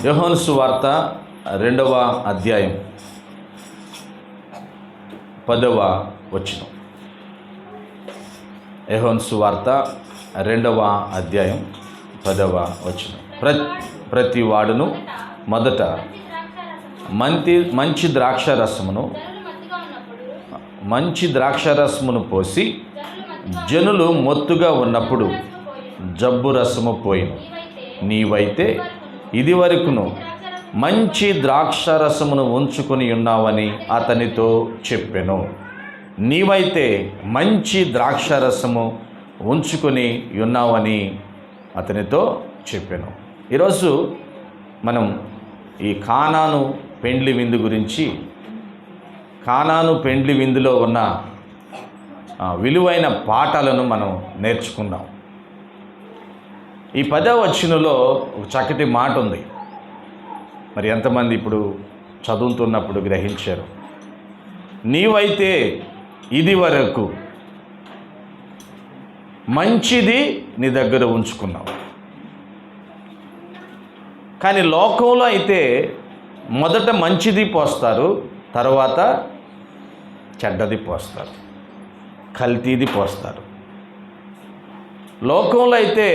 యోహాను సువార్త 2వ అధ్యాయం 10వ వచనం. యోహాను సువార్త 2వ అధ్యాయం 10వ వచనం. ప్రతి వాడును మొదట మంచి ద్రాక్షరసమును పోసి జనులు మొత్తుగా ఉన్నప్పుడు జబ్బు రసము పోయిను. నీవైతే ఇది వరకును మంచి ద్రాక్షరసమును ఉంచుకొని ఉన్నావని అతనితో చెప్పెను. నీవైతే మంచి ద్రాక్షరసము ఉంచుకొని ఉన్నావని అతనితో చెప్పెను. ఈరోజు మనం ఈ కానాను పెండ్లి విందు గురించి, కానాను పెండ్లి విందులో ఉన్న విలువైన పాఠాలను మనం నేర్చుకుందాం. ఈ 10వ వచనంలో ఒక చక్కటి మాట ఉంది. మరి ఎంతమంది ఇప్పుడు చదువుతున్నప్పుడు గ్రహించారు? నీవైతే ఇది వరకు మంచిది నీ దగ్గర ఉంచుకున్నావు. కానీ లోకంలో అయితే మొదట మంచిది పోస్తారు, తర్వాత చెడ్డది పోస్తారు, కల్తీది పోస్తారు. లోకంలో అయితే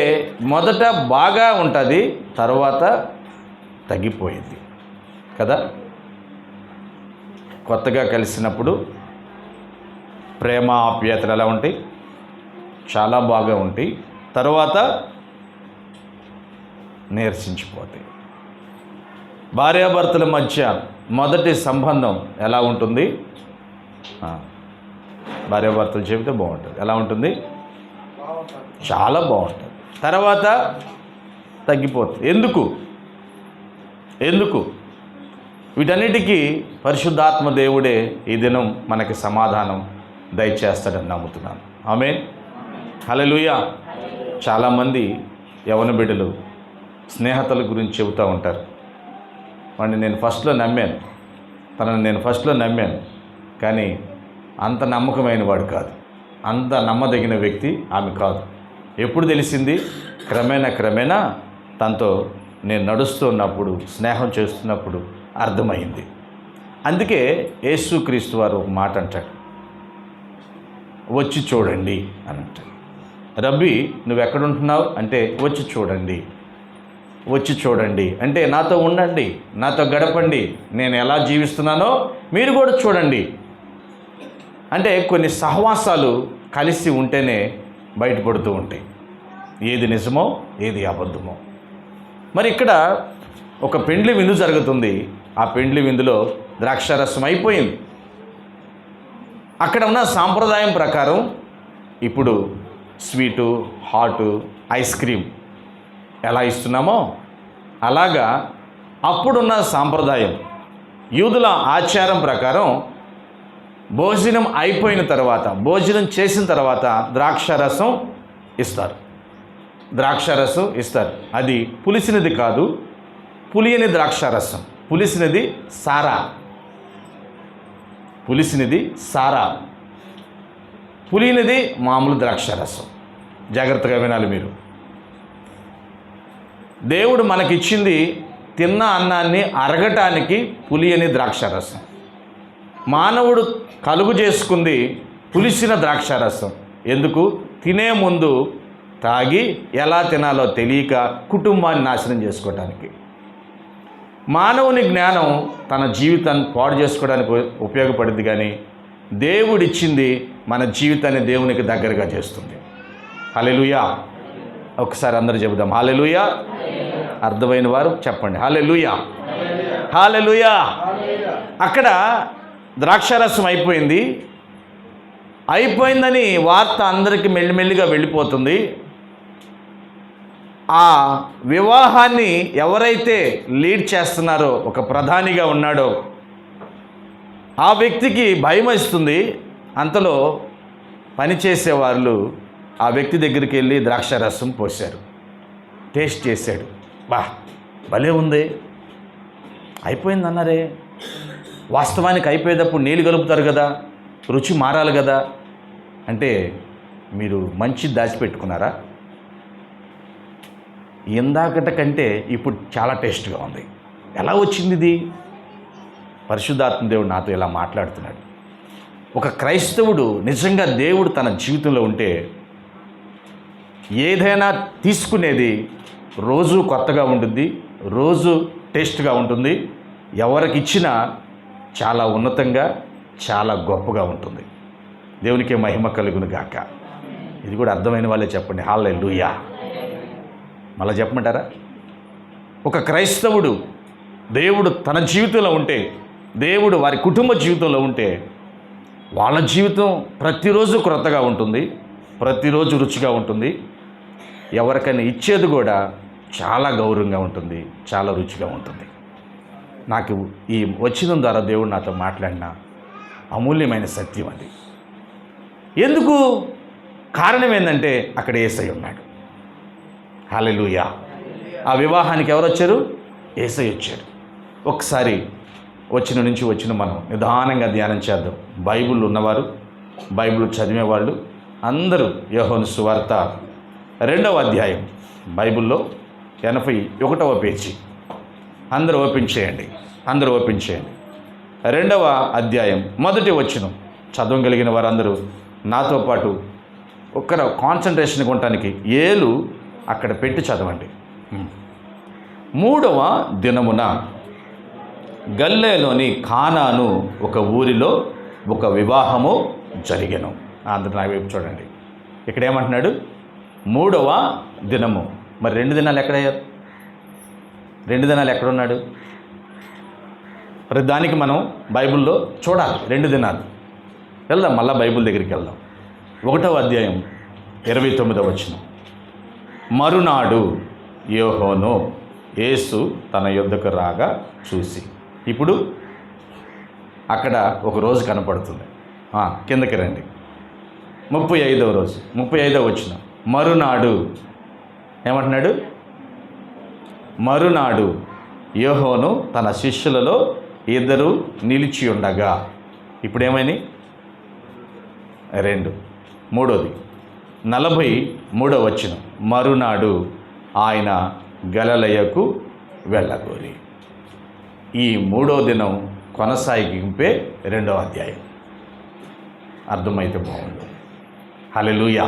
మొదట బాగా ఉంటుంది, తర్వాత తగ్గిపోయింది కదా. కొత్తగా కలిసినప్పుడు ప్రేమ ఆప్యాయతలు ఎలా ఉంటాయి? చాలా బాగా ఉంటాయి. తర్వాత నీరసించిపోతాయి. భార్యాభర్తల మధ్య మొదటి సంబంధం ఎలా ఉంటుంది? భార్యాభర్తలు చెబితే బాగుంటుంది. ఎలా ఉంటుంది? చాలా బాగుంటుంది. తర్వాత తగ్గిపోతుంది. ఎందుకు? వీటన్నిటికీ పరిశుద్ధాత్మ దేవుడే ఈ దినం మనకి సమాధానం దయచేస్తాడని నమ్ముతున్నాను. ఆమేన్. హల్లెలూయా. చాలామంది యవన బిడ్డలు స్నేహితుల గురించి చెబుతూ ఉంటారు. వాడిని నేను ఫస్ట్లో నమ్మాను, తనని నేను ఫస్ట్లో నమ్మాను, కానీ అంత నమ్మకమైన వాడు కాదు, అంత నమ్మదగిన వ్యక్తి ఆమె కాదు. ఎప్పుడు తెలిసింది? క్రమేణా తనతో నేను నడుస్తున్నప్పుడు, స్నేహం చేస్తున్నప్పుడు అర్థమైంది. అందుకే యేసుక్రీస్తు వారు ఒక మాట అంటాడు, వచ్చి చూడండి అని అంటాడు. రబ్బీ, నువ్వు ఎక్కడుంటున్నావు అంటే వచ్చి చూడండి అంటే నాతో ఉండండి, నాతో గడపండి, నేను ఎలా జీవిస్తున్నానో మీరు కూడా చూడండి. అంటే కొన్ని సహవాసాలు కలిసి ఉంటేనే బయటపడుతూ ఉంటాయి, ఏది నిజమో ఏది అబద్ధమో. మరి ఇక్కడ ఒక పెండ్లి విందు జరుగుతుంది. ఆ పెండ్లి విందులో ద్రాక్షారసం అయిపోయింది. అక్కడ ఉన్న సాంప్రదాయం ప్రకారం ఇప్పుడు స్వీటు, హాటు, ఐస్ క్రీమ్ ఎలా ఇస్తున్నామో అలాగా అప్పుడున్న సాంప్రదాయం, యూదుల ఆచారం ప్రకారం భోజనం అయిపోయిన తర్వాత, భోజనం చేసిన తర్వాత ద్రాక్షారసం ఇస్తారు. అది పులిసినది కాదు, పులియని ద్రాక్షారసం. పులిసినది సారా, పులియనిది మామూలు ద్రాక్షారసం. జాగ్రత్తగా వినాలి మీరు. దేవుడు మనకిచ్చింది తిన్న అన్నాన్ని అరగటానికి పులియని ద్రాక్షారసం. మానవుడు కలుగు చేసుకుంది పులిసిన ద్రాక్షారసం. ఎందుకు? తినే ముందు తాగి ఎలా తినాలో తెలియక కుటుంబాన్ని నాశనం చేసుకోవటానికి. మానవుని జ్ఞానం తన జీవితాన్ని పాడు చేసుకోవడానికి ఉపయోగపడింది, కానీ దేవుడిచ్చింది మన జీవితాన్ని దేవునికి దగ్గరగా చేస్తుంది. హల్లెలూయా. ఒకసారి అందరూ చెబుదాం హల్లెలూయా. అర్థమైన వారు చెప్పండి హల్లెలూయా. హల్లెలూయా. అక్కడ ద్రాక్షారసం అయిపోయిందని వార్త అందరికీ మెల్లిమెల్లిగా వెళ్ళిపోతుంది. ఆ వివాహాన్ని ఎవరైతే లీడ్ చేస్తున్నారో, ఒక ప్రధానిగా ఉన్నాడో, ఆ వ్యక్తికి భయం వేస్తుంది. అంతలో పనిచేసేవాళ్ళు ఆ వ్యక్తి దగ్గరికి వెళ్ళి ద్రాక్షారసం పోశారు. టేస్ట్ చేశాడు. భలే ఉంది, అయిపోయిందన్నారే. వాస్తవానికి అయిపోయేటప్పుడు నీళ్ళు కలుపుతారు కదా, రుచి మారాలి కదా. అంటే మీరు మంచి దాచిపెట్టుకున్నారా? ఇందాకట కంటే ఇప్పుడు చాలా టేస్ట్గా ఉంది. ఎలా వచ్చింది ఇది? పరిశుద్ధాత్మ దేవుడు నాతో ఇలా మాట్లాడుతున్నాడు. ఒక క్రైస్తవుడు నిజంగా దేవుడు తన జీవితంలో ఉంటే ఏదైనా తీసుకునేది రోజు కొత్తగా ఉంటుంది, రోజు టేస్ట్గా ఉంటుంది, ఎవరికి ఇచ్చినా చాలా ఉన్నతంగా, చాలా గొప్పగా ఉంటుంది. దేవునికే మహిమ కలుగును గాక. ఇది కూడా అర్థమైన వాళ్ళే చెప్పండి. హల్లెలూయా. మళ్ళీ చెప్పమంటారా? ఒక క్రైస్తవుడు దేవుడు తన జీవితంలో ఉంటే, దేవుడు వారి కుటుంబ జీవితంలో ఉంటే వాళ్ళ జీవితం ప్రతిరోజు క్రొత్తగా ఉంటుంది, ప్రతిరోజు రుచిగా ఉంటుంది. ఎవరికైనా ఇచ్చేది కూడా చాలా గౌరవంగా ఉంటుంది, చాలా రుచిగా ఉంటుంది. నాకు ఈ వచనం ద్వారా దేవుడు నాతో మాట్లాడిన అమూల్యమైన సత్యం అది. ఎందుకు? కారణం ఏంటంటే అక్కడ యేసయ్య ఉన్నాడు. హల్లెలూయా. ఆ వివాహానికి ఎవరు వచ్చారు? యేసయ్య వచ్చాడు. ఒకసారి వచ్చిన మనం నిదానంగా ధ్యానం చేద్దాం. బైబిల్ ఉన్నవారు, బైబిల్ చదివేవాళ్ళు అందరూ యోహాను సువార్త 2వ అధ్యాయం, బైబిల్లో 81వ పేజీ అందరూ ఓపెన్ చేయండి. 2వ అధ్యాయం మొదటి వచనం చదవగలిగిన వారందరూ నాతో పాటు ఒక్కరు కాన్సన్ట్రేషన్ కొనటానికి ఏలు అక్కడ పెట్టి చదవండి. 3వ దినమున గలిలయలోని కానాను ఒక ఊరిలో ఒక వివాహము జరిగెను. అందరూ నా వైపు చూడండి. ఇక్కడ ఏమంటున్నాడు? 3వ దినము. మరి 2 దినాలు ఎక్కడయ్యారు? 2 దినాలు ఎక్కడున్నాడు? ప్రతి దానికి మనం బైబిల్లో చూడాలి. 2 దినాలు వెళ్దాం, మళ్ళీ బైబిల్ దగ్గరికి వెళ్దాం. 1వ అధ్యాయం 29వ వచనం. మరునాడు యోహాను యేసు తన యొద్దకు రాగా చూసి. ఇప్పుడు అక్కడ ఒక రోజు కనపడుతుంది. కిందకి రండి. 35వ రోజు, 35వ వచనం. మరునాడు ఏమంటున్నాడు? మరునాడు యోహాను తన శిష్యులలో 2 నిలిచి ఉండగా. ఇప్పుడేమైంది? 2. 3వది 43వ వచనం. మరునాడు ఆయన గలిలయకు వెళ్ళగోరి. ఈ 3వ దినం కొనసాగింపే 2వ అధ్యాయం. అర్థమైతే బాగుండు. హల్లెలూయా.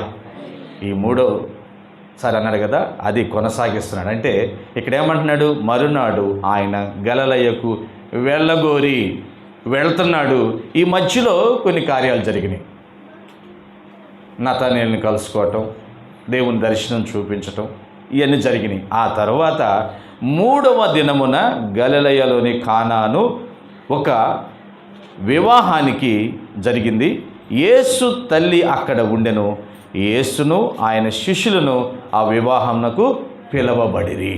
ఈ 3వసారి అన్నాడు కదా, అది కొనసాగిస్తున్నాడు. అంటే ఇక్కడ ఏమంటున్నాడు? మరునాడు ఆయన గలిలయకు వెళ్ళగోరి వెళ్తున్నాడు. ఈ మధ్యలో కొన్ని కార్యాలు జరిగినాయి. నతనేలుని కలుసుకోవటం, దేవుని దర్శనం చూపించటం, ఇవన్నీ జరిగినాయి. ఆ తర్వాత 3వ దినమున గలిలయలోని కానాను ఒక వివాహానికి జరిగింది. యేసు తల్లి అక్కడ ఉండెను. యేసును ఆయన శిష్యులను ఆ వివాహమునకు పిలవబడిరి.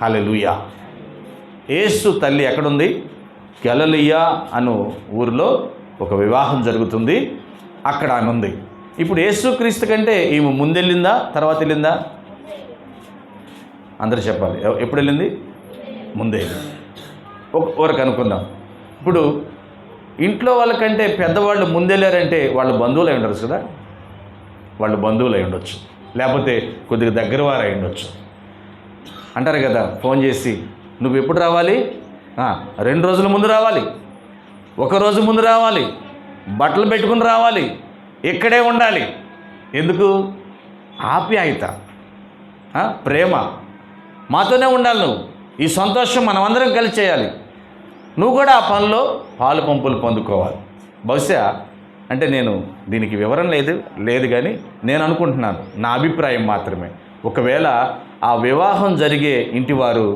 హల్లెలూయా. యేసు తల్లి ఎక్కడుంది? గలిలయ అను ఊరిలో ఒక వివాహం జరుగుతుంది, అక్కడ ఆమె ఉంది. ఇప్పుడు యేసుక్రీస్తు కంటే ఈమె ముందెళ్ళిందా, తర్వాత వెళ్ళిందా? అందరూ చెప్పాలి. ఎప్పుడు వెళ్ళింది? ముందే వెళ్ళింది. ఒకరికి అనుకుందాం. ఇప్పుడు ఇంట్లో వాళ్ళకంటే పెద్దవాళ్ళు ముందెళ్ళారంటే వాళ్ళ బంధువులు అయి ఉండొచ్చు కదా, వాళ్ళు బంధువులు అయి ఉండొచ్చు, లేకపోతే కొద్దిగా దగ్గర వారు అయి ఉండొచ్చు. అంటారు కదా ఫోన్ చేసి, నువ్వు ఎప్పుడు రావాలి? 2 రోజుల ముందు రావాలి, 1 రోజు ముందు రావాలి, బట్టలు పెట్టుకుని రావాలి, ఇక్కడే ఉండాలి. ఎందుకు? ఆప్యాయత, ప్రేమ. మాతోనే ఉండాలి నువ్వు. ఈ సంతోషం మనమందరం కలిసి చేయాలి. నువ్వు కూడా ఆ పనిలో పాలు పంపులు పొందుకోవాలి. బహుశా అంటే నేను దీనికి వివరణ లేదు కానీ నేను అనుకుంటున్నాను, నా అభిప్రాయం మాత్రమే. ఒకవేళ ఆ వివాహం జరిగే ఇంటివారు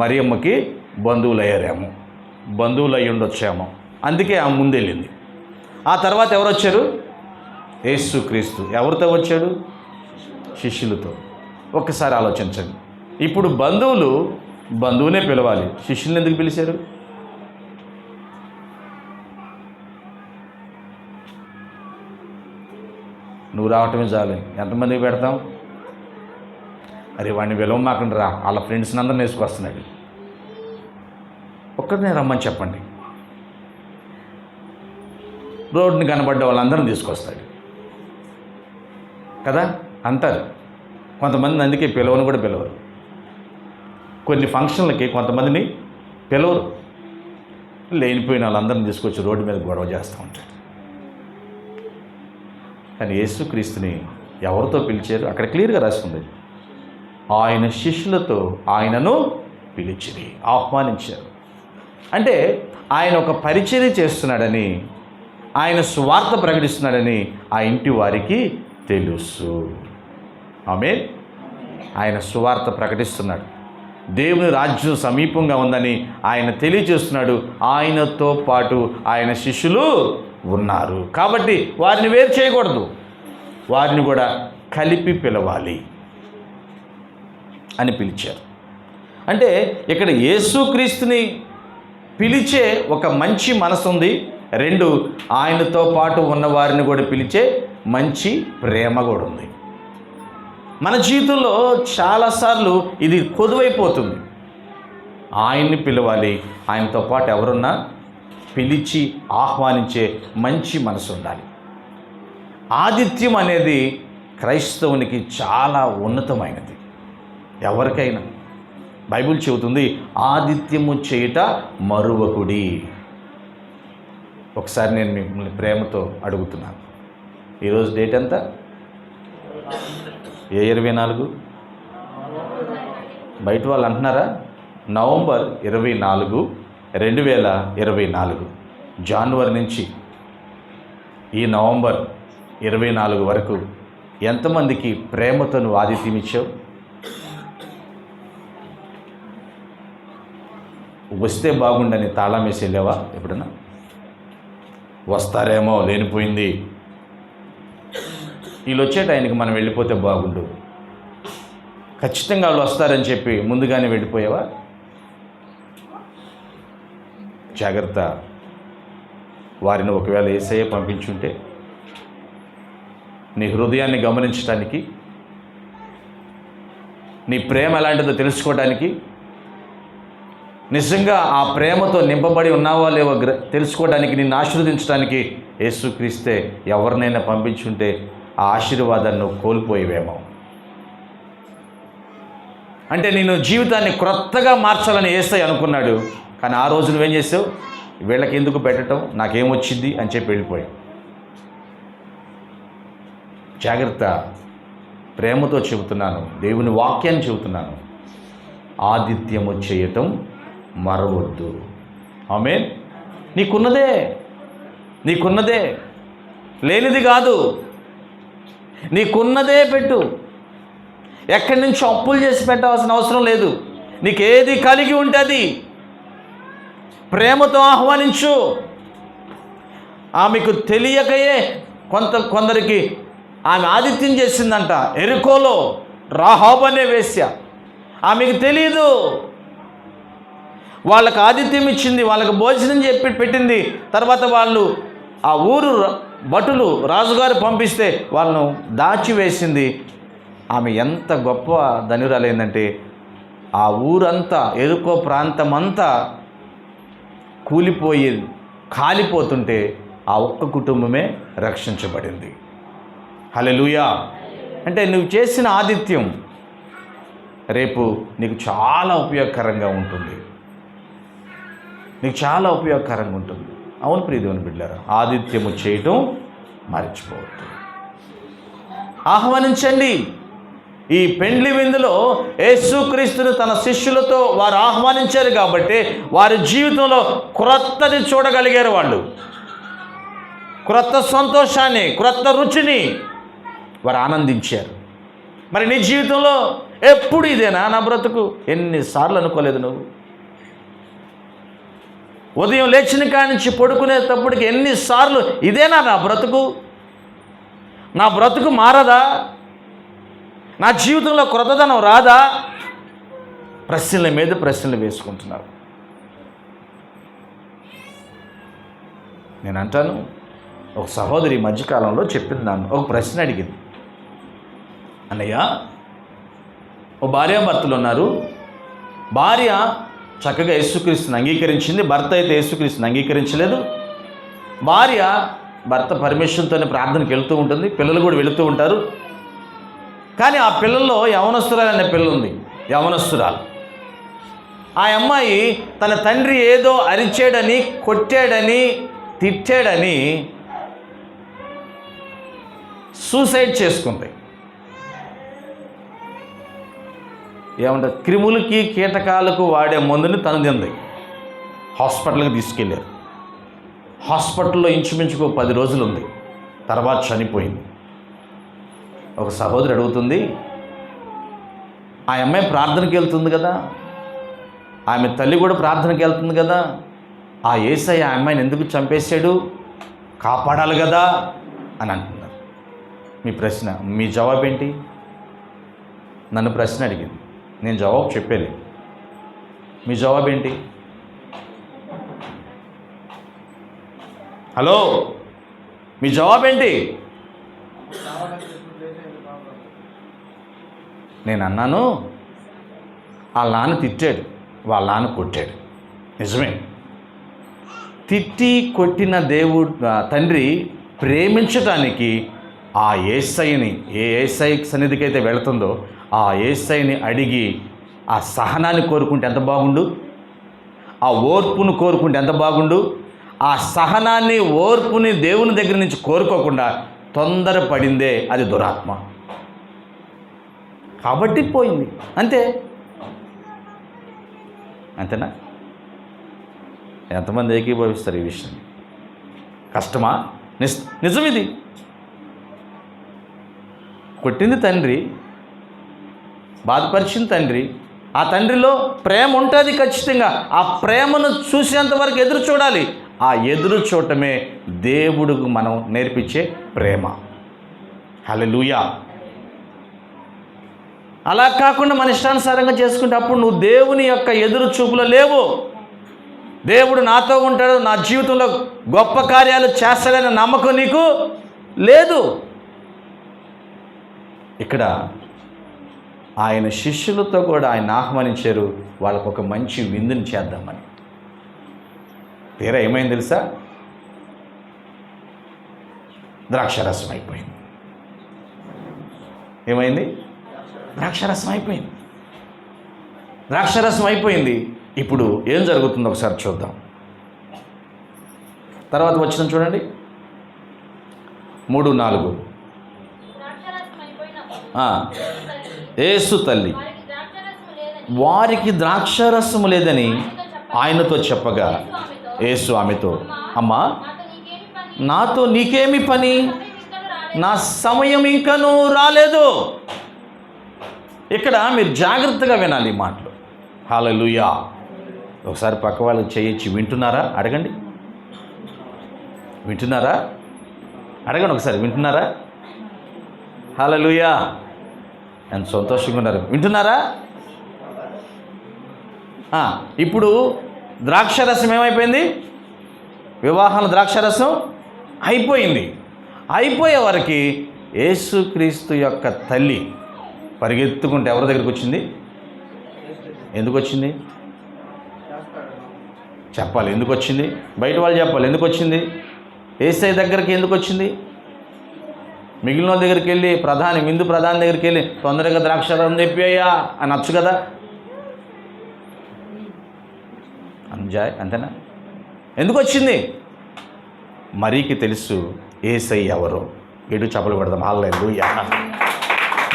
మరియమ్మకి బంధువులు అయ్యారేమో, బంధువులు అయ్యి ఉండొచ్చేమో, అందుకే ఆమె ముందెళ్ళింది. ఆ తర్వాత ఎవరు వచ్చారు? యేసుక్రీస్తు. ఎవరితో వచ్చాడు? శిష్యులతో. ఒక్కసారి ఆలోచించండి. ఇప్పుడు బంధువునే పిలవాలి, శిష్యుల్ని ఎందుకు పిలిచారు? నువ్వు రావటమే చాలు, ఎంతమందికి పెడతాం? అరే వాడిని విలవమాకండి రా, వాళ్ళ ఫ్రెండ్స్ని అందరిని వేసుకొస్తున్నాడు, ఒక్కరినే రమ్మని చెప్పండి. రోడ్ని కనబడ్డ వాళ్ళందరిని తీసుకొస్తాడు కదా అంటారు కొంతమంది. అందుకే పిలవను కూడా పిలవరు. కొన్ని ఫంక్షన్లకి కొంతమందిని పిలవరు, లేనిపోయిన వాళ్ళందరిని తీసుకొచ్చి రోడ్డు మీద గొడవ చేస్తూ ఉంటాడు. కానీ యేసుక్రీస్తుని ఎవరితో పిలిచారు? అక్కడ క్లియర్గా రాస్తుంది, ఆయన శిష్యులతో ఆయనను పిలిచిరి, ఆహ్వానించారు. అంటే ఆయన ఒక పరిచర్య చేస్తున్నాడని, ఆయన సువార్త ప్రకటిస్తున్నాడని ఆ ఇంటి వారికి తెలుసు. ఆమేన్. ఆయన సువార్త ప్రకటిస్తున్నాడు, దేవుని రాజ్యం సమీపంగా ఉందని ఆయన తెలియజేస్తున్నాడు. ఆయనతో పాటు ఆయన శిష్యులు ఉన్నారు కాబట్టి వారిని వేరు చేయకూడదు, వారిని కూడా కలిపి పిలవాలి అని పిలిచారు. అంటే ఇక్కడ యేసుక్రీస్తుని పిలిచే ఒక మంచి మనసు ఉంది. 2, ఆయనతో పాటు ఉన్న వారిని కూడా పిలిచే మంచి ప్రేమ కూడా ఉంది. మన జీవితంలో చాలాసార్లు ఇది కొదువైపోతుంది. ఆయన్ని పిలవాలి, ఆయనతో పాటు ఎవరున్నా పిలిచి ఆహ్వానించే మంచి మనసు ఉండాలి. ఆతిథ్యం అనేది క్రైస్తవునికి చాలా ఉన్నతమైనది. ఎవరికైనా బైబిల్ చెబుతుంది, ఆతిథ్యము చేయుట మరువకుడి. ఒకసారి నేను మిమ్మల్ని ప్రేమతో అడుగుతున్నాను, ఈరోజు డేట్ ఎంత? 24? బయట వాళ్ళు అంటున్నారా? నవంబర్ 24, 2024. జనవరి నుంచి ఈ నవంబర్ 24 వరకు ఎంతమందికి ప్రేమతో నువ్వు ఆతిథ్యం ఇచ్చావు? వస్తే బాగుండని తాళం వేసి వెళ్ళావా? ఎప్పుడన్నా వస్తారేమో, లేనిపోయింది, వీళ్ళు వచ్చే టైంకి మనం వెళ్ళిపోతే బాగుండు, ఖచ్చితంగా వాళ్ళు వస్తారని చెప్పి ముందుగానే వెళ్ళిపోయావా? జాగ్రత్త. వారిని ఒకవేళ యేసయ్య పంపించుంటే నీ హృదయాన్ని గమనించడానికి, నీ ప్రేమ ఎలాంటిదో తెలుసుకోవడానికి, నిజంగా ఆ ప్రేమతో నింపబడి ఉన్నావా లేవో తెలుసుకోవడానికి, నిన్ను ఆశీర్వదించడానికి యేసుక్రీస్తే ఎవరినైనా పంపించుంటే ఆ ఆశీర్వాదాన్ని నువ్వు కోల్పోయేవేమో. అంటే నేను జీవితాన్ని క్రొత్తగా మార్చాలని యేసయ్య అనుకున్నాడు. కానీ ఆ రోజు నువ్వేం చేసావు? వీళ్ళకి ఎందుకు పెట్టడం, నాకేమొచ్చింది అని చెప్పి వెళ్ళిపోయావు. జాగ్రత్త. ప్రేమతో చెబుతున్నాను, దేవుని వాక్యాన్ని చెబుతున్నాను, ఆతిథ్యము చేయటం మరవద్దు. ఆమేన్. నీకున్నదే, లేనిది కాదు, నీకున్నదే పెట్టు. ఎక్కడి నుంచి అప్పులు చేసి పెట్టవలసిన అవసరం లేదు. నీకేది కలిగి ఉంటుంది ప్రేమతో ఆహ్వానించు. ఆమెకు తెలియకయే కొందరికి ఆమె ఆతిథ్యం చేసిందంట. ఎరికోలో రాహాబు అనే వేశ్య, ఆమెకు తెలియదు. వాళ్ళకి ఆతిథ్యం ఇచ్చింది, వాళ్ళకి భోజనం చెప్పి పెట్టింది. తర్వాత వాళ్ళు ఆ ఊరు భటులు రాజుగారు పంపిస్తే వాళ్ళను దాచివేసింది. ఆమె ఎంత గొప్ప ధనురాలైందంటే ఆ ఊరంతా, ఎరుకో ప్రాంతమంతా కూలిపోయి కాలిపోతుంటే ఆ ఒక్క కుటుంబమే రక్షించబడింది. హల్లెలూయా. అంటే నువ్వు చేసిన ఆతిథ్యం రేపు నీకు చాలా ఉపయోగకరంగా ఉంటుంది, నీకు చాలా ఉపయోగకరంగా ఉంటుంది. అవును ప్రియదేవుని బిడ్డలారా, ఆతిథ్యము చేయటం మర్చిపోవద్దు. ఆహ్వానించండి. ఈ పెండ్లి విందులో యేసుక్రీస్తును తన శిష్యులతో వారు ఆహ్వానించారు కాబట్టి వారి జీవితంలో క్రొత్తది చూడగలిగారు. వాళ్ళు క్రొత్త సంతోషాన్ని, క్రొత్త రుచిని వారు ఆనందించారు. మరి నీ జీవితంలో ఎప్పుడు ఇదేనా? నా బ్రతుకు ఎన్నిసార్లు అనుకోలేదు నువ్వు? ఉదయం లేచిన కాడి నుంచి పడుకునేటప్పటికి ఎన్నిసార్లు ఇదేనా నా బ్రతుకు? నా బ్రతుకు మారదా? నా జీవితంలో క్రొత్తదనం రాదా? ప్రశ్నల మీద ప్రశ్నలు వేసుకుంటున్నారు. నేను అంటాను, ఒక సహోదరి మధ్యకాలంలో చెప్పింది, నన్ను ఒక ప్రశ్న అడిగింది. అన్నయ్య, ఓ భార్యాభర్తలు ఉన్నారు. భార్య చక్కగా యేసుక్రీస్తుని అంగీకరించింది, భర్త అయితే యేసుక్రీస్తుని అంగీకరించలేదు. భార్య భర్త పరమేశ్వరునితోనే ప్రార్థనకి వెళ్తూ ఉంటుంది, పిల్లలు కూడా వెళుతూ ఉంటారు. కానీ ఆ పిల్లల్లో యవనస్తురాలు అనే పిల్ల ఉంది, యవనస్తురాలు. ఆ అమ్మాయి తన తండ్రి ఏదో అరిచాడని, కొట్టాడని, తిట్టాడని సూసైడ్ చేసుకుంది. ఏమంటారు, క్రిములకి కీటకాలకు వాడే మందుని తను తింది. హాస్పిటల్కి తీసుకెళ్ళారు. హాస్పిటల్లో ఇంచుమించుకు 10 రోజులు ఉంది. తర్వాత చనిపోయింది. ఒక సహోదరి అడుగుతుంది, ఆ అమ్మాయి ప్రార్థనకి వెళ్తుంది కదా, ఆమె తల్లి కూడా ప్రార్థనకి వెళ్తుంది కదా, ఆ యేసయ్య ఆ అమ్మాయిని ఎందుకు చంపేశాడు, కాపాడాలి కదా అని అంటున్నారు. మీ జవాబు ఏంటి? నన్ను ప్రశ్న అడిగింది, నేను జవాబు చెప్పాను. మీ జవాబు ఏంటి? హలో, మీ జవాబు ఏంటి? నేను అన్నాను, వాళ్ళ నాన్న తిట్టాడు, వాళ్ళ నాన్న కొట్టాడు. నిజమే. తిట్టి కొట్టిన తండ్రి ప్రేమించటానికి ఆ యేసయ్యని, ఏ యేసయ్య సన్నిధికి అయితే వెళుతుందో ఆ యేసయ్యని అడిగి ఆ సహనాన్ని కోరుకుంటే ఎంత బాగుండు, ఆ ఓర్పును కోరుకుంటే ఎంత బాగుండు. ఆ సహనాన్ని, ఓర్పుని దేవుని దగ్గర నుంచి కోరుకోకుండా తొందరపడిందే అది దురాత్మ. కాబట్టి పోయింది, అంతేనా? ఎంతమంది ఏకీభవిస్తారు ఈ విషయం? కష్టమా? నిజం ఇది. కొట్టింది తండ్రి, బాధపరిచింది తండ్రి. ఆ తండ్రిలో ప్రేమ ఉంటుంది ఖచ్చితంగా. ఆ ప్రేమను చూసేంతవరకు ఎదురు చూడాలి. ఆ ఎదురు చూడటమే దేవుడికి మనం నేర్పించే ప్రేమ. హల్లెలూయా. అలా కాకుండా మన ఇష్టానుసారంగా చేసుకుంటే అప్పుడు నువ్వు దేవుని యొక్క ఎదురు చూపులో లేవు. దేవుడు నాతో ఉంటాడు, నా జీవితంలో గొప్ప కార్యాలు చేస్తాడనే నమ్మకం నీకు లేదు. ఇక్కడ ఆయన శిష్యులతో కూడా ఆయన ఆహ్వానించారు, వాళ్ళకు ఒక మంచి విందుని చేద్దామని. తీరా ఏమైంది తెలుసా? ద్రాక్షారసం అయిపోయింది. ఏమైంది? ద్రాక్షారసం అయిపోయింది. ద్రాక్షారసం అయిపోయింది. ఇప్పుడు ఏం జరుగుతుందో ఒకసారి చూద్దాం. తర్వాత వచ్చిన చూడండి 3-4. యేసు తల్లి వారికి ద్రాక్షారసము లేదని ఆయనతో చెప్పగా యేసు ఆమెతో, అమ్మా, నాతో నీకేమి పని, నా సమయం ఇంకనూ రాలేదు. ఇక్కడ మీరు జాగ్రత్తగా వినాలి ఈ మాటలు. హల్లెలూయా. ఒకసారి పక్క వాళ్ళకి చేయొచ్చి వింటున్నారా అడగండి. వింటున్నారా అడగండి ఒకసారి. వింటున్నారా? హల్లెలూయా. ఎంత సంతోషంగా ఉన్నారు. వింటున్నారా? ఇప్పుడు ద్రాక్షారసం ఏమైపోయింది? వివాహాల ద్రాక్షారసం అయిపోయింది. అయిపోయే వారికి యేసుక్రీస్తు యొక్క తల్లి పరిగెత్తుకుంటే ఎవరి దగ్గరికి వచ్చింది? ఎందుకు వచ్చింది? చెప్పాలి. ఎందుకు వచ్చింది? బయట వాళ్ళు చెప్పాలి ఎందుకు వచ్చింది. యేసయ్య దగ్గరికి ఎందుకు వచ్చింది? మిగిలిన దగ్గరికి వెళ్ళి విందు ప్రధాని దగ్గరికి వెళ్ళి తొందరగా ద్రాక్షారసం తెప్పియ్యా అని వచ్చు కదా. అంతేనా? ఎందుకు వచ్చింది? మరీకి తెలుసు యేసయ్య ఎవరో. ఎటు చపలు పెడదాం. హల్లెలూయా.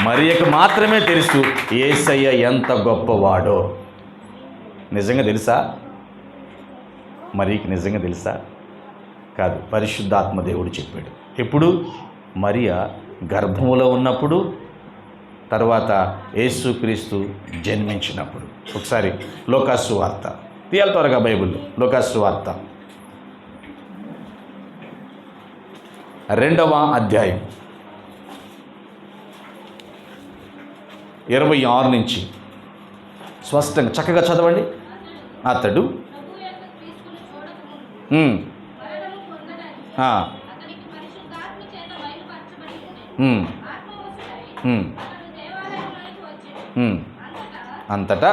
మరియకు మాత్రమే తెలుసు యేసయ్య ఎంత గొప్పవాడో. నిజంగా తెలుసా? మరీకి నిజంగా తెలుసా? కాదు, పరిశుద్ధాత్మ దేవుడు చెప్పాడు. ఎప్పుడు? మరియ గర్భములో ఉన్నప్పుడు, తర్వాత యేసుక్రీస్తు జన్మించినప్పుడు. ఒకసారి లోకాసు వార్త తీయాలి త్వరగా, బైబిల్లో లోకాసు వార్త 2వ అధ్యాయం 26 నుంచి స్పష్టంగా చక్కగా చదవండి. అతడు అంతటా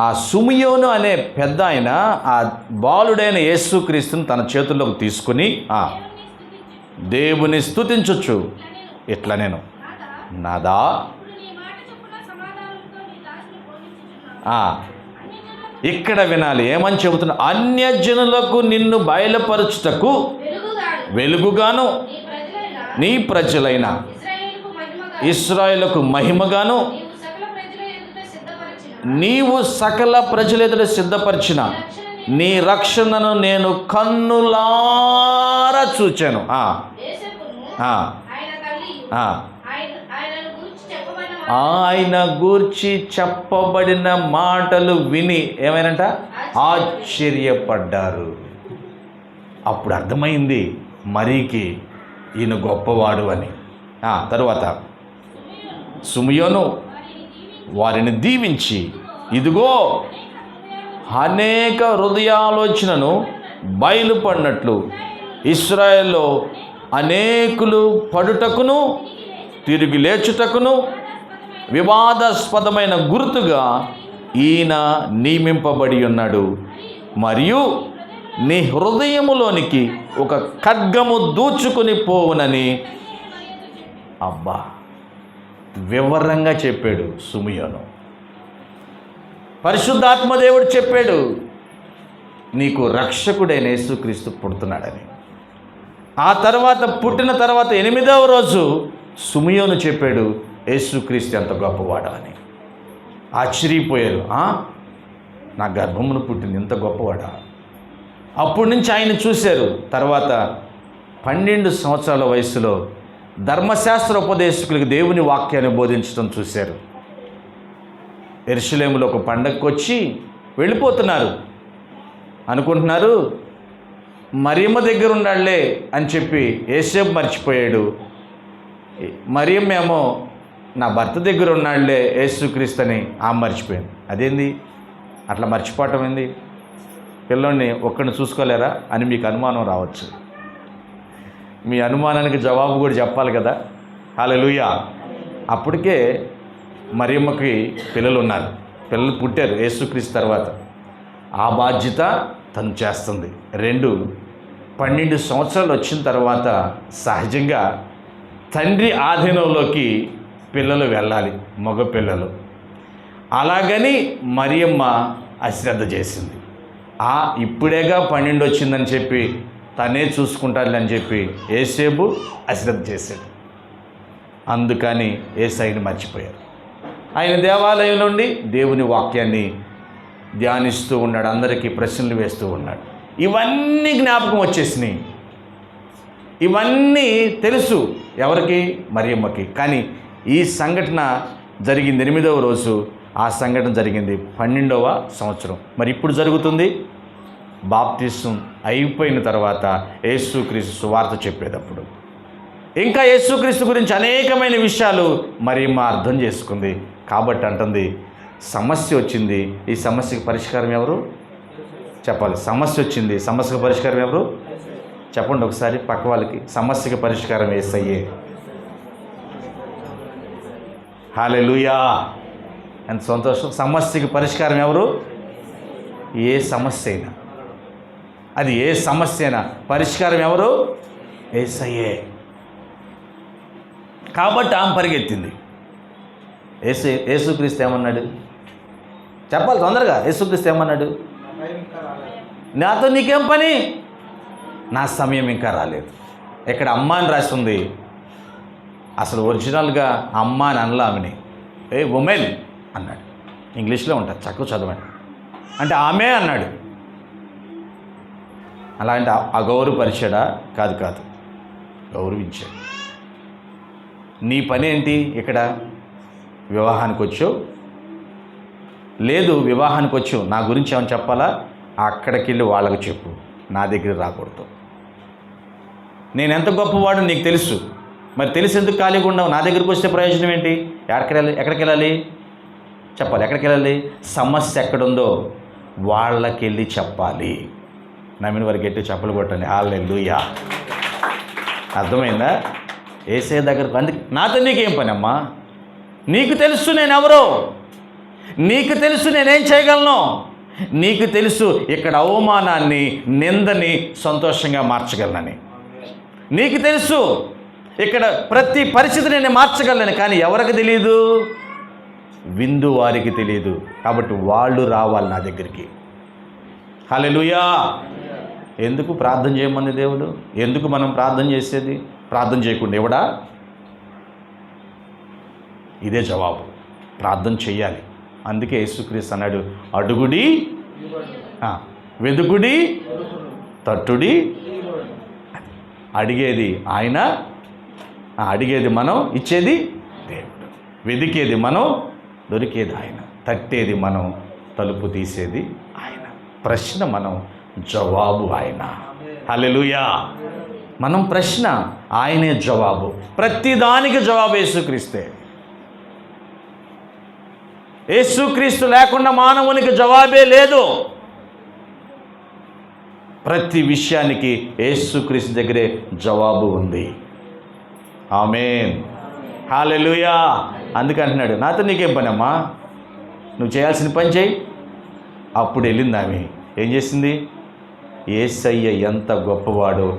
ఆ సుమియోను అనే పెద్ద ఆయన ఆ బాలుడైన యేసుక్రీస్తుని తన చేతుల్లోకి తీసుకుని దేవుని స్తుతించొచ్చు. ఇట్లా నేను నాదా ఇక్కడ వినాలి ఏమని చెబుతున్నా, అన్యజనులకు నిన్ను బయలుపరచుటకు వెలుగుగాను నీ ప్రజలైన ఇశ్రాయేలుకు మహిమగాను నీవు సకల ప్రజల ఎదుట సిద్ధపరిచిన నీ రక్షణను నేను కన్నులారా చూచాను. ఆయన గూర్చి చెప్పబడిన మాటలు విని ఏమైనంట ఆశ్చర్యపడ్డారు. అప్పుడు అర్థమైంది మరీకి ఈయన గొప్పవాడు అని. తరువాత సుమియోను వారిని దీవించి, ఇదిగో అనేక హృదయాలోచనను బయలుపడినట్లు ఇశ్రాయేల్లో అనేకులు పడుటకును తిరిగి లేచుటకును వివాదాస్పదమైన గుర్తుగా ఈయన నియమింపబడి ఉన్నాడు. మరియు నీ హృదయములోనికి ఒక ఖడ్గము దూచుకుని పోవునని అబ్బా వివరంగా చెప్పాడు సుమియోను. పరిశుద్ధాత్మదేవుడు చెప్పాడు నీకు రక్షకుడైన యేసుక్రీస్తు పుడుతున్నాడని. ఆ తర్వాత పుట్టిన తర్వాత 8వ రోజు సుమియోను చెప్పాడు యేసుక్రీస్తు ఎంత గొప్పవాడు అని. ఆశ్చర్యపోయారు. నా గర్భమును పుట్టింది ఇంత గొప్పవాడా? అప్పటి నుంచి ఆయన చూశారు. తర్వాత 12 సంవత్సరాల వయసులో ధర్మశాస్త్ర ఉపదేశకులకు దేవుని వాక్యాన్ని బోధించడం చూశారు. యెరూషలేములో ఒక పండగకు వచ్చి వెళ్ళిపోతున్నారు. అనుకుంటున్నారు మరియమ్మ దగ్గర ఉన్నాడులే అని చెప్పి యేసేపు మర్చిపోయాడు. మరియమ్మ ఏమో నా భర్త దగ్గర ఉన్నాడులే యేసుక్రీస్తు అని మర్చిపోయాను. అదేంది అట్లా మర్చిపోవటం ఏంది? పిల్లోడిని ఒక్కడిని చూసుకోలేరా అని మీకు అనుమానం రావచ్చు. మీ అనుమానానికి జవాబు కూడా చెప్పాలి కదా. హల్లెలూయా. అప్పటికే మరియమ్మకి పిల్లలు ఉన్నారు, పిల్లలు పుట్టారు యేసుక్రీస్తు తర్వాత. ఆ బాధ్యత తను చేస్తుంది. 12 సంవత్సరాలు వచ్చిన తర్వాత సహజంగా తండ్రి ఆధీనంలోకి పిల్లలు వెళ్ళాలి, మగ పిల్లలు. అలాగని మరియమ్మ అశ్రద్ధ చేసింది. ఇప్పుడేగా 12 వచ్చిందని చెప్పి తనే చూసుకుంటాడు అని చెప్పి యేసేపు అశ్రద్ధ చేశాడు. అందుకని యేసయ్యని మర్చిపోయారు. ఆయన దేవాలయం నుండి దేవుని వాక్యాన్ని ధ్యానిస్తూ ఉన్నాడు, అందరికీ ప్రశ్నలు వేస్తూ ఉన్నాడు. ఇవన్నీ జ్ఞాపకం వచ్చేసినాయి. ఇవన్నీ తెలుసు ఎవరికి? మరియమ్మకి. కానీ ఈ సంఘటన జరిగింది 8వ రోజు. ఆ సంఘటన జరిగింది 12వ సంవత్సరం. మరి ఇప్పుడు జరుగుతుంది బాప్తిసం అయిపోయిన తర్వాత యేసుక్రీస్తు సువార్త చెప్పేటప్పుడు. ఇంకా యేసుక్రీస్తు గురించి అనేకమైన విషయాలు మరియమ్మ అర్థం చేసుకుంది. కాబట్టి అంటుంది సమస్య వచ్చింది, ఈ సమస్యకు పరిష్కారం ఎవరు? చెప్పాలి. సమస్య వచ్చింది, సమస్యకు పరిష్కారం ఎవరు? చెప్పండి ఒకసారి పక్క వాళ్ళకి. సమస్యకి పరిష్కారం యేసయ్యే. హల్లెలూయా. ఎంత సంతోషం. సమస్యకి పరిష్కారం ఎవరు? ఏ సమస్య అయినా, అది ఏ సమస్య అయినా పరిష్కారం ఎవరు? యేసయ్యే. కాబట్టి ఆమె పరిగెత్తింది. యేసుక్రీస్తు ఏమన్నాడు? చెప్పాలి తొందరగా. యేసుక్రీస్తు ఏమన్నాడు? నాతో నీకేం పని, నా సమయం ఇంకా రాలేదు. ఇక్కడ అమ్మ అని రాస్తుంది. అసలు ఒరిజినల్గా అమ్మ అని అనలా ఆమెని, ఏ ఉమెన్ అన్నాడు. ఇంగ్లీష్లో ఉంటుంది, చక్కగా చదవండి. అంటే ఆమె అన్నాడు. అలా అంటే అగౌరవపరిచాడా? కాదు, గౌరవించాడు. నీ పని ఏంటి? ఇక్కడ వివాహానికి వచ్చావు? లేదు, వివాహానికి వచ్చావు, నా గురించి ఏమైనా చెప్పాలా? అక్కడికి వెళ్ళి వాళ్ళకి చెప్పు, నా దగ్గర రాకూడదు. నేను ఎంత గొప్పవాడు నీకు తెలుసు. మరి తెలిసి ఎందుకు ఖాళీగా ఉండవు? నా దగ్గరికి వస్తే ప్రయోజనం ఏంటి? ఎక్కడికి వెళ్ళాలి? చెప్పాలి. ఎక్కడికి వెళ్ళాలి? సమస్య ఎక్కడుందో వాళ్ళకి వెళ్ళి చెప్పాలి. నమ్మిన వారికి గట్టి చెప్పలు కొట్టండి. హల్లెలూయా. అర్థమైందా? యేసయ్య దగ్గరకు. అందుకే నాతో నీకేం పని అమ్మా? నీకు తెలుసు నేను ఎవరో. నీకు తెలుసు నేనేం చేయగలను, నీకు తెలుసు ఇక్కడ అవమానాన్ని, నిందని సంతోషంగా మార్చగలనని. నీకు తెలుసు ఇక్కడ ప్రతి పరిస్థితిని నేను మార్చగలను. కానీ ఎవరికి తెలియదు? విందు వారికి తెలియదు. కాబట్టి వాళ్ళు రావాలి నా దగ్గరికి. హల్లెలూయా. ఎందుకు ప్రార్థన చేయమని దేవుడు? ఎందుకు మనం ప్రార్థన చేసేది? ప్రార్థన చేయకుండా ఇవ్వడా? ఇదే జవాబు. ప్రార్థన చెయ్యాలి. అందుకే యేసుక్రీస్తు అన్నాడు, అడుగుడి, వెదుకుడి, తట్టుడి. అడిగేది ఆయన, అడిగేది మనం, ఇచ్చేది దేవుడు. వెదికేది మనం, దొరికేది ఆయన. తట్టేది మనం, తలుపు తీసేది ఆయన. ప్రశ్న మనం, జవాబు ఆయన. హల్లెలూయా. మనం ప్రశ్న, ఆయనే జవాబు. ప్రతిదానికి జవాబు యేసుక్రీస్తే. యేసుక్రీస్తు లేకుండా మానవునికి జవాబే లేదు. ప్రతి విషయానికి యేసుక్రీస్తు దగ్గరే జవాబు ఉంది. ఆమేన్. హల్లెలూయా. అందుకే అంటున్నాడు, నాతో నీకేం పని అమ్మా, నువ్వు చేయాల్సిన పని చేయి. అప్పుడు వెళ్ళింది ఆమె. ఏం చేసింది? యేసయ్య ఎంత గొప్పవాడో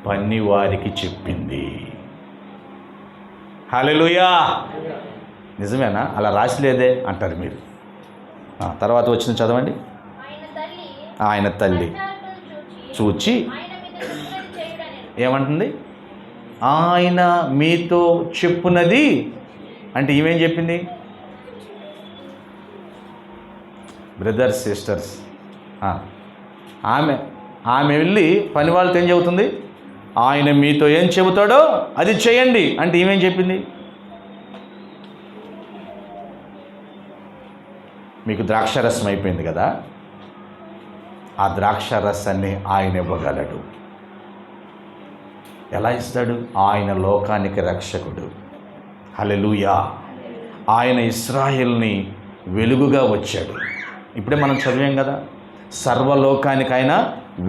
పనివారికి చెప్పింది. హల్లెలూయా. నిజమేనా? అలా రాసిలేదే అంటారు మీరు. తర్వాత వచ్చిన చదవండి. ఆయన తల్లి చూచి ఏమంటుంది? ఆయన మీతో చెప్పునది అంటే ఈమెం చెప్పింది? బ్రదర్స్, సిస్టర్స్, ఆమె వెళ్ళి పని వాళ్ళతో ఏం చెబుతుంది? ఆయన మీతో ఏం చెబుతాడో అది చేయండి అంటే ఈమెం చెప్పింది? మీకు ద్రాక్షారసం అయిపోయింది కదా, ఆ ద్రాక్షారసాన్ని ఆయన ఇవ్వగలడు. ఎలా ఇస్తాడు? ఆయన లోకానికి రక్షకుడు. హల్లెలూయా. ఆయన ఇశ్రాయేలుని వెలుగుగా వచ్చాడు. ఇప్పుడే మనం చదివాం కదా, సర్వలోకానికి ఆయన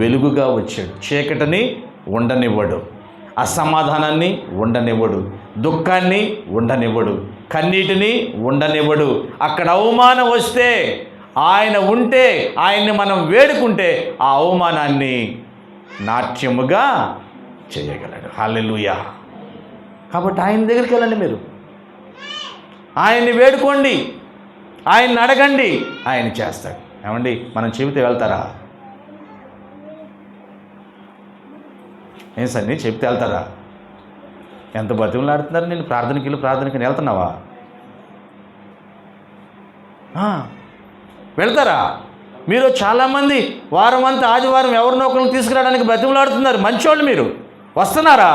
వెలుగుగా వచ్చాడు. చీకటిని ఉండనివ్వడు, అసమాధానాన్ని ఉండనివ్వడు, దుఃఖాన్ని ఉండనివ్వడు, కన్నీటిని ఉండనివ్వడు. అక్కడ అవమానం వస్తే ఆయన ఉంటే, ఆయన్ని మనం వేడుకుంటే ఆ అవమానాన్ని నాట్యముగా చేయగలడు. హల్లెలూయా. కాబట్టి ఆయన దగ్గరికి వెళ్ళండి, మీరు ఆయన్ని వేడుకోండి, ఆయన్ని అడగండి, ఆయన చేస్తాడు. ఏమండి, మనం చెబితే వెళ్తారా? ఏం సన్ని చెప్తే వెళ్తారా? ఎంత బతిమలాడుతున్నారు. నేను ప్రార్థనకి వెళ్తున్నావా? వెళ్తారా? మీరు చాలామంది వారం అంతా ఆదివారం ఎవరినో ఒకరిని తీసుకురావడానికి బతిమలాడుతున్నారు. మంచోళ్ళు మీరు. వస్తున్నారా?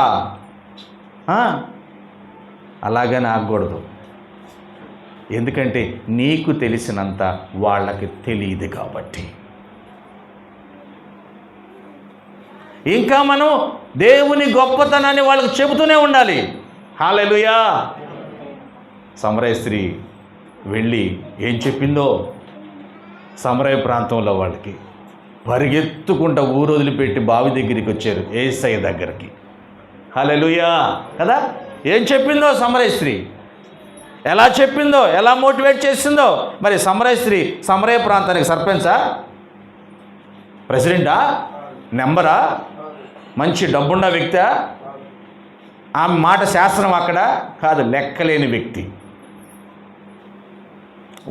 అలాగని ఆగకూడదు. ఎందుకంటే నీకు తెలిసినంత వాళ్ళకి తెలియదు కాబట్టి. ఇంకా మనం దేవుని గొప్పతనాన్ని వాళ్ళకి చెబుతూనే ఉండాలి. హల్లెలూయా. సమరయ స్త్రీ వెళ్ళి ఏం చెప్పిందో, సమరయ ప్రాంతంలో వాళ్ళకి పరిగెత్తుకుంటా ఊరు వదిలిపెట్టి బావి దగ్గరికి వచ్చారు, యేసయ్య దగ్గరికి. హల్లెలూయా కదా. ఏం చెప్పిందో సమరయ స్త్రీ, ఎలా చెప్పిందో, ఎలా మోటివేట్ చేసిందో. మరి సమరయ స్త్రీ సమరయ ప్రాంతానికి సర్పంచా, ప్రెసిడెంటా, నెంబరా, మంచి డబ్బున్న వ్యక్తా? ఆమె మాట శాస్త్రం అక్కడ కాదు, లెక్కలేని వ్యక్తి.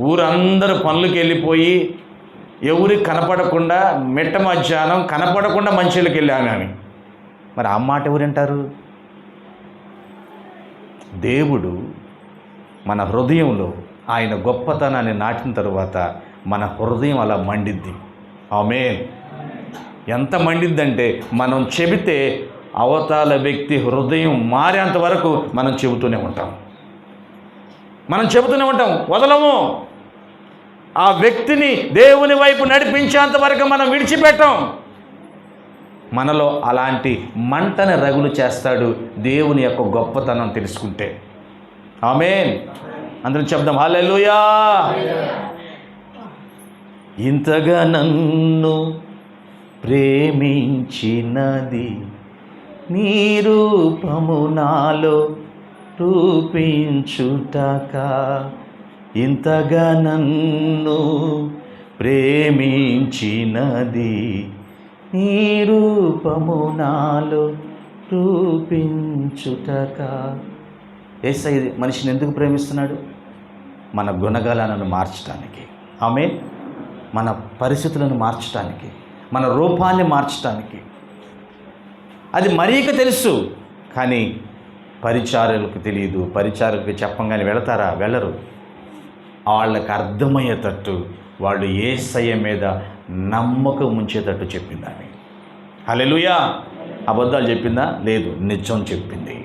ఊరందరూ పనులకు వెళ్ళిపోయి ఎవరికి కనపడకుండా మిట్ట మధ్యాహ్నం కనపడకుండా మంచిళ్ళకి వెళ్ళాను అని. మరి ఆ మాట ఎవరు వింటారు? దేవుడు మన హృదయంలో ఆయన గొప్పతనాన్ని నాటిన తరువాత మన హృదయం అలా మండిద్ది. ఆమేన్. ఎంత మండిద్దంటే మనం చెబితే అవతల వ్యక్తి హృదయం మారేంత వరకు మనం చెబుతూనే ఉంటాం, వదలము. ఆ వ్యక్తిని దేవుని వైపు నడిపించేంత వరకు మనం విడిచిపెట్టాం. మనలో అలాంటి మంటని రగులు చేస్తాడు దేవుని యొక్క గొప్పతనం తెలుసుకుంటే. ఆమేన్. అందరం చెప్దాం హల్లెలూయా. ఇంతగా నన్ను ప్రేమించినది నీ రూపము నాలో రూపించుటక, ఇంతగా నన్ను ప్రేమించినది నీ రూపము నాలో రూపించుటక. యేసయ్య మనిషిని ఎందుకు ప్రేమిస్తున్నాడు? మన గుణగణాలను మార్చడానికి, మన పరిస్థితులను మార్చడానికి, మన రూపాన్ని మార్చడానికి. అది మరీక తెలుసు, కానీ పరిచారులకు తెలియదు. పరిచారులకు చెప్పంగానే వెళతారా? వెళ్ళరు. వాళ్ళకి అర్థమయ్యేటట్టు, వాళ్ళు యేసయ్య మీద నమ్మకం ఉంచేటట్టు చెప్పిందని. హల్లెలూయా. అబద్ధాలు చెప్పిందా? లేదు, నిజం చెప్పింది.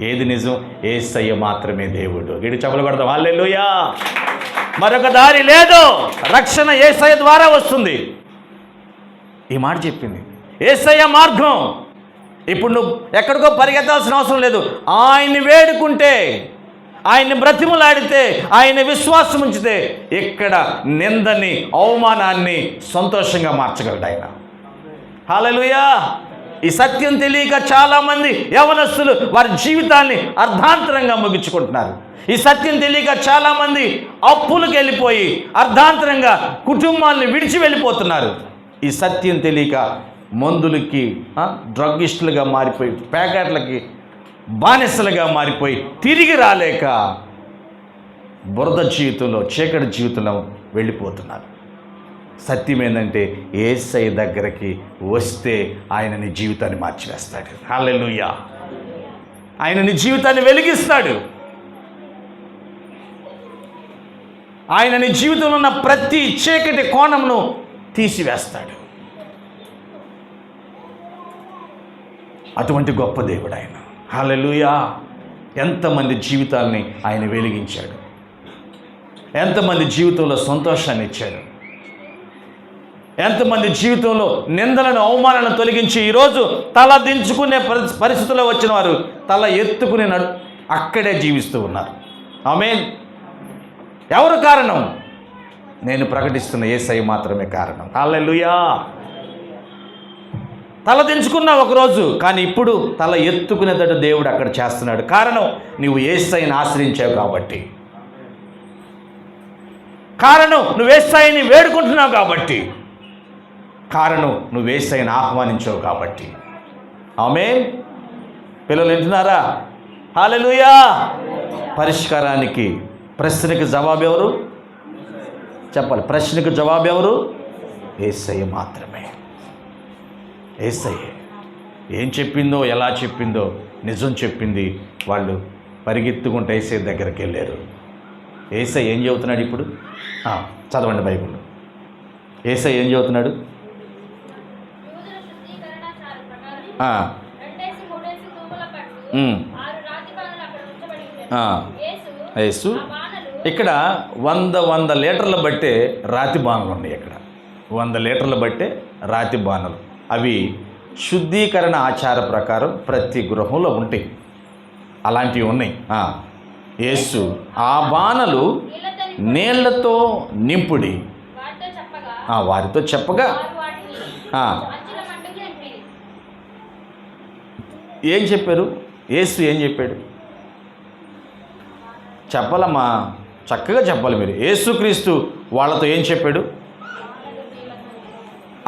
ఏది నిజం? యేసయ్య మాత్రమే దేవుడు. గిడి చెప్పలు కొడతాం. హల్లెలూయా. మరొక దారి లేదు, రక్షణ యేసయ్య ద్వారా వస్తుంది. ఈ మాట చెప్పింది. యేసయ్య మార్గం. ఇప్పుడు నువ్వు ఎక్కడికో పరిగెత్తాల్సిన అవసరం లేదు. ఆయన్ని వేడుకుంటే, ఆయన్ని బ్రతిమలాడితే, ఆయన విశ్వాసం ఉంచితే ఇక్కడ నిందని, అవమానాన్ని సంతోషంగా మార్చగలడు ఆయన. హల్లెలూయా. ఈ సత్యం తెలియక చాలామంది యవనస్తులు వారి జీవితాన్ని అర్ధాంతరంగా ముగించుకుంటున్నారు. ఈ సత్యం తెలియక చాలామంది అప్పులకు వెళ్ళిపోయి అర్ధాంతరంగా కుటుంబాన్ని విడిచి వెళ్ళిపోతున్నారు. ఈ సత్యం తెలియక మందులకి డ్రగ్గిస్టులుగా మారిపోయి, ప్యాకెట్లకి బానిసలుగా మారిపోయి, తిరిగి రాలేక బురద జీవితంలో, చీకటి జీవితంలో వెళ్ళిపోతున్నారు. సత్యం ఏంటంటే యేసయ్య దగ్గరికి వస్తే ఆయన నీ జీవితాన్ని మార్చివేస్తాడు. హల్లెలూయా. ఆయన నీ జీవితాన్ని వెలిగిస్తాడు. ఆయన నీ జీవితంలో ఉన్న ప్రతి చీకటి కోణంను తీసివేస్తాడు. అటువంటి గొప్ప దేవుడు ఆయన. హల్లెలూయా. ఎంతమంది జీవితాల్ని ఆయన వెలిగించాడు, ఎంతమంది జీవితంలో సంతోషాన్ని ఇచ్చాడు, ఎంతమంది జీవితంలో నిందలను, అవమానాలను తొలగించి ఈరోజు తల దించుకునే పరిస్థితుల్లో వచ్చిన వారు తల ఎత్తుకుని అక్కడే జీవిస్తూ ఉన్నారు. ఆమేన్. ఎవరు కారణం? నేను ప్రకటిస్తున్న యేసయ్య మాత్రమే కారణం. హల్లెలూయా. తల దించుకున్నా ఒకరోజు, కానీ ఇప్పుడు తల ఎత్తుకునేటట్టు దేవుడు అక్కడ చేస్తున్నాడు. కారణం, నువ్వు యేసయ్యని ఆశ్రయించావు కాబట్టి. కారణం, నువ్వు యేసయ్యని వేడుకుంటున్నావు కాబట్టి. కారణం, నువ్వు యేసయ్యని ఆహ్వానించావు కాబట్టి. ఆమేన్. పిల్లలు వింటున్నారా? హల్లెలూయా. పరిష్కారానికి, ప్రశ్నకి జవాబు ఎవరు? చెప్పాలి. ప్రశ్నకు జవాబు ఎవరు? యేసయ్య మాత్రమే. యేసయ్య ఏం చెప్పిందో, ఎలా చెప్పిందో, నిజం చెప్పింది. వాళ్ళు పరిగెత్తుకుంటే యేసయ్య దగ్గరికి వెళ్ళారు. యేసయ్య ఏం చెబుతున్నాడు ఇప్పుడు? చదవండి బైబిల్. యేసయ్య ఏం చెబుతున్నాడు? యేసు ఇక్కడ 100 లీటర్ల బట్టే రాతి బాణలు ఉన్నాయి. ఇక్కడ 100 లీటర్ల బట్టే రాతి బాణలు. అవి శుద్ధీకరణ ఆచార ప్రకారం ప్రతి గృహంలో ఉంటాయి. అలాంటివి ఉన్నాయి. యేసు ఆ బాణలు నీళ్లతో నింపుడి వారితో చెప్పగా ఏం చెప్పారు? యేసు ఏం చెప్పాడు? చెప్పాలమ్మా, చక్కగా చెప్పాలి మీరు. యేసుక్రీస్తు వాళ్ళతో ఏం చెప్పాడు?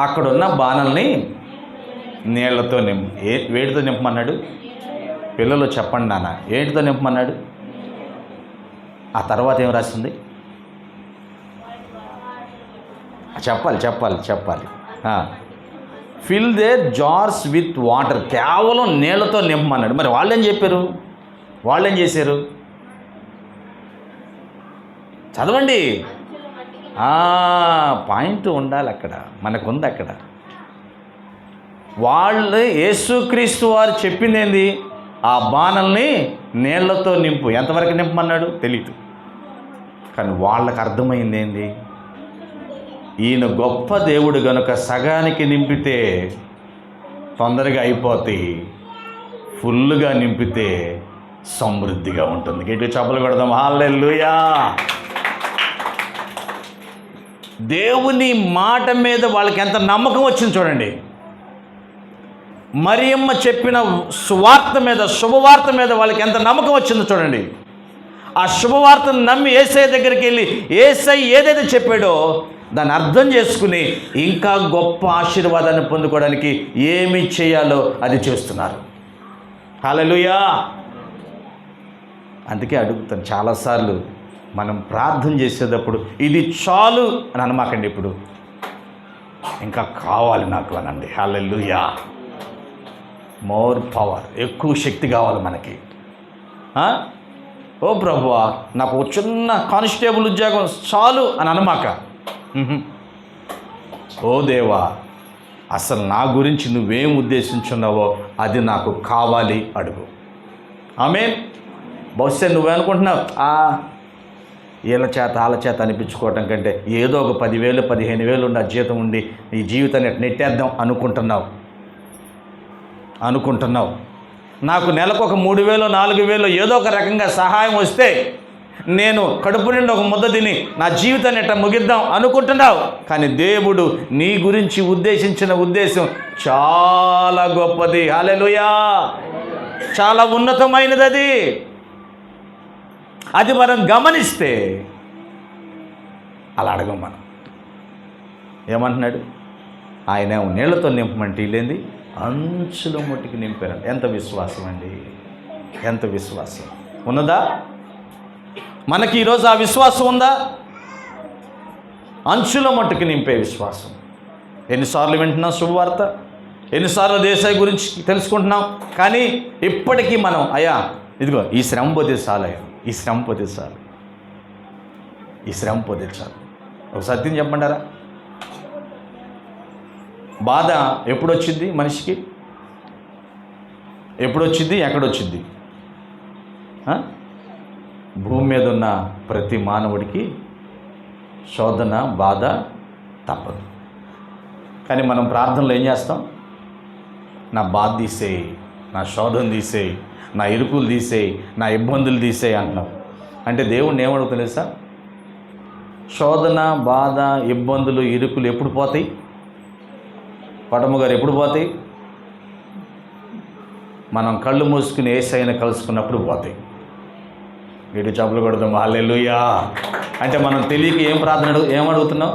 అక్కడున్న బాణల్ని నీళ్లతో వేడితో నింపమన్నాడు. పిల్లలు చెప్పండి నాన్న, ఏంటితో నింపమన్నాడు? ఆ తర్వాత ఏం రాసింది? చెప్పాలి. Fill their jars with water. కేవలం నీళ్లతో నింపమన్నాడు. మరి వాళ్ళు ఏం చెప్పారు? వాళ్ళు ఏం చేశారు? చదవండి. పాయింట్ ఉండాలి అక్కడ, మనకుంది అక్కడ. వాళ్ళు యేసుక్రీస్తు వారు చెప్పింది ఏంది? ఆ బాణల్ని నీళ్లతో నింపు. ఎంతవరకు నింపమన్నాడు తెలియదు, కానీ వాళ్ళకి అర్థమైంది ఏంది? ఈయన గొప్ప దేవుడు గనుక సగానికి నింపితే తొందరగా అయిపోతాయి, ఫుల్గా నింపితే సమృద్ధిగా ఉంటుంది. గట్టిగా చప్పలు కొడదాం. హల్లెలూయా. దేవుని మాట మీద వాళ్ళకి ఎంత నమ్మకం వచ్చింది చూడండి. మరియమ్మ చెప్పిన సువార్త మీద, శుభవార్త మీద వాళ్ళకి ఎంత నమ్మకం వచ్చిందో చూడండి. ఆ శుభవార్తను నమ్మి యేసయ్య దగ్గరికి వెళ్ళి యేసయ్య ఏదైతే చెప్పాడో దాన్ని అర్థం చేసుకుని ఇంకా గొప్ప ఆశీర్వాదాన్ని పొందుకోవడానికి ఏమి చేయాలో అది చేస్తున్నారు. హల్లెలూయా. అందుకే అడుగుతాను చాలాసార్లు, మనం ప్రార్థన చేసేటప్పుడు ఇది చాలు అని అనమాకండి, ఇప్పుడు ఇంకా కావాలి నాకు అనండి. హల్లెలూయా. మోర్ పవర్, ఎక్కువ శక్తి కావాలి మనకి. ఓ ప్రభువా నాకు చిన్న కానిస్టేబుల్ ఉద్యోగం చాలు అని అనమాక. ఓ దేవా, అసలు నా గురించి నువ్వేం ఉద్దేశించున్నావో అది నాకు కావాలి అడుగు. ఆమేన్. బహుశా నువ్వేనుకుంటున్నావు వీళ్ళ చేత వాళ్ళ చేత అనిపించుకోవటం కంటే ఏదో ఒక 10,000 15,000 ఉండి జీతం ఉండి ఈ జీవితాన్ని నెట్టేద్దాం అనుకుంటున్నావు. నాకు నెలకు ఒక 3,000 4,000 ఏదో ఒక రకంగా సహాయం వస్తే నేను కడుపు నిండి ఒక ముద్ద తిని నా జీవితాన్ని ఎట్లా ముగిద్దాం అనుకుంటున్నావు. కానీ దేవుడు నీ గురించి ఉద్దేశించిన ఉద్దేశం చాలా గొప్పది. హల్లెలూయా. చాలా ఉన్నతమైనది. అది మనం గమనిస్తే అలా అడగం. మనం ఏమంటున్నాడు? ఆయన నీళ్లతో నింపమంటే లేనిది అంచుల ముట్టికి నింపారంట. ఎంత విశ్వాసం అండి, ఎంత విశ్వాసం ఉన్నదా మనకి ఈరోజు? ఆ విశ్వాసం ఉందా? అంచుల మట్టుకు నింపే విశ్వాసం. ఎన్నిసార్లు వింటున్నాం శుభవార్త, ఎన్నిసార్లు దేశాల గురించి తెలుసుకుంటున్నాం, కానీ ఇప్పటికీ మనం అయ్యా ఇదిగో ఈ శ్రమ పోతే చాలు, అయ్యా ఈ శ్రమ పోతే చాలు, ఈ శ్రమ పోతే చాలు. ఒక సత్యం చెప్పంటారా? బాధ ఎప్పుడొచ్చింది మనిషికి? ఎప్పుడొచ్చింది? ఎక్కడొచ్చింది? భూమి మీద ఉన్న ప్రతి మానవుడికి శోధన, బాధ తప్పదు. కానీ మనం ప్రార్థనలో ఏం చేస్తాం? నా బాధ తీసేయి, నా శోధన తీసేయి, నా ఇరుకులు తీసేయి, నా ఇబ్బందులు తీసేయి అంటున్నాం. అంటే దేవుణ్ణి ఏమడుగుతుంది తెలుసా? శోధన, బాధ, ఇబ్బందులు, ఇరుకులు ఎప్పుడు పోతాయి? పటము గారు ఎప్పుడు పోతాయి? మనం కళ్ళు మూసుకుని యేసయ్యను కలుసుకున్నప్పుడు పోతాయి. వీటి చెప్పులు కొడదాం. హల్లెలూయా. అంటే మనం తెలియక ఏమడుగుతున్నాం?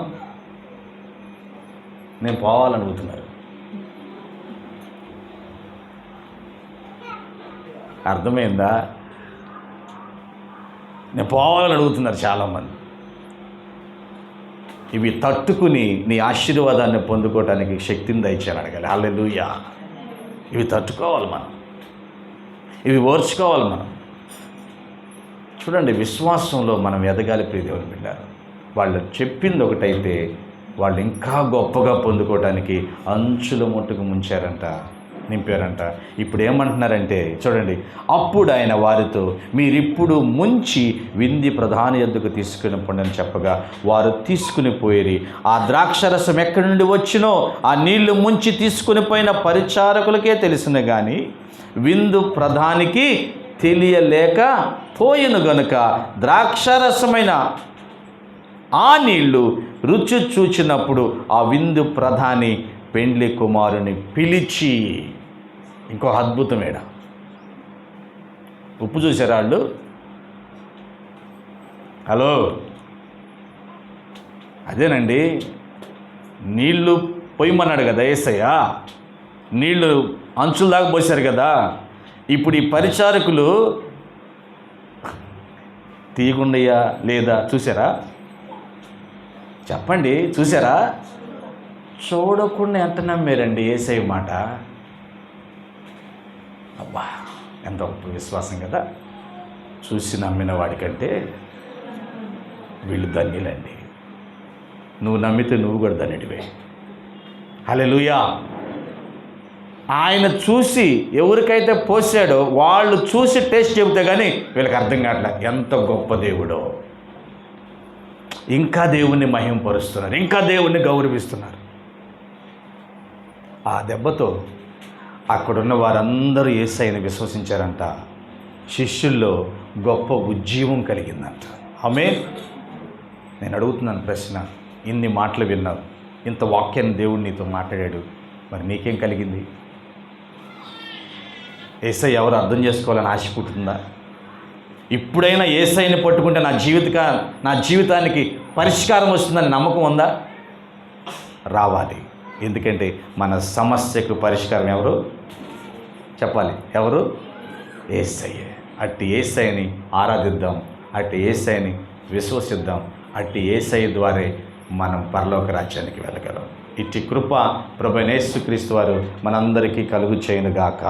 నేను పోవాలని అడుగుతున్నారు. అర్థమైందా? నేను పోవాలని అడుగుతున్నారు చాలామంది. ఇవి తట్టుకుని నీ ఆశీర్వాదాన్ని పొందుకోవటానికి శక్తిని దయచేయాలని అడగాలి. హల్లెలూయా. ఇవి తట్టుకోవాలి మనం, ఇవి ఓర్చుకోవాలి మనం. చూడండి, విశ్వాసంలో మనం ఎదగాలి ప్రియదేవుని బిడ్డారు. వాళ్ళు చెప్పింది ఒకటైతే వాళ్ళు ఇంకా గొప్పగా పొందుకోవటానికి అంచుల ముట్టుకు ముంచారంట, నింపారంట. ఇప్పుడు ఏమంటున్నారంటే చూడండి, అప్పుడు ఆయన వారితో మీరిప్పుడు ముంచి వింది ప్రధాని యొద్దకు తీసుకుని పొండని చెప్పగా వారు తీసుకుని పోయిరి. ఆ ద్రాక్షరసం ఎక్కడి నుండి వచ్చినో ఆ నీళ్లు ముంచి తీసుకుని పోయిన పరిచారకులకే తెలిసిన కానీ విందు ప్రధానికి తెలియలేక పోయిన గనుక ద్రాక్షరసమైన ఆ నీళ్లు రుచి చూచినప్పుడు ఆ విందు ప్రధాని పెండ్లి కుమారుని పిలిచి, ఇంకో అద్భుతమేడ, ఉప్పు చూసారా వాళ్ళు? హలో, అదేనండి, నీళ్లు పొయ్యమన్నాడు కదా యేసయ్య, నీళ్లు అంచుల దాకా పోసారు కదా. ఇప్పుడు ఈ పరిచారకులు తీయగుండయా లేదా చూసారా? చెప్పండి, చూసారా? చూడకుండా ఎంత నమ్మారండి యేసయ్య మాట. అబ్బా, ఎంత గొప్ప విశ్వాసం కదా. చూసి నమ్మిన వాడికంటే వీళ్ళు ధన్యులండి. నువ్వు నమ్మితే నువ్వు కూడా ధన్యుడివే. హల్లెలూయా. ఆయన చూసి ఎవరికైతే పోసాడో వాళ్ళు చూసి టేస్ట్ చెబితే కానీ వీళ్ళకి అర్థం కావట్లే ఎంత గొప్ప దేవుడో. ఇంకా దేవుణ్ణి మహిమపరుస్తున్నారు, ఇంకా దేవుణ్ణి గౌరవిస్తున్నారు. ఆ దెబ్బతో అక్కడున్న వారందరూ యేసయ్యను విశ్వసించారంట. శిష్యుల్లో గొప్ప ఉజ్జీవం కలిగిందంట. ఆమేన్. నేను అడుగుతున్నాను ప్రశ్న, ఇన్ని మాటలు విన్నావు, ఇంత వాక్యాన్ని దేవుడు నీతో మాట్లాడాడు, మరి నీకేం కలిగింది? యేసయ్య ఎవరు అర్థం చేసుకోవాలని ఆశ పుట్టిందా? ఇప్పుడైనా యేసయ్యని పట్టుకుంటే నా జీవితానికి పరిష్కారం వస్తుందని నమ్మకం ఉందా? రావాలి. ఎందుకంటే మన సమస్యకు పరిష్కారం ఎవరు చెప్పాలి? ఎవరు? యేసయ్యే. అట్టి యేసయ్యని ఆరాధిద్దాం, అట్టి యేసయ్యని విశ్వసిద్దాం. అట్టి యేసయ్య ద్వారే మనం పరలోక రాజ్యానికి వెళ్ళగలం. ఇట్టి కృప ప్రభువైన యేసుక్రీస్తు వారు మనందరికీ కలుగు చేయనుగాక.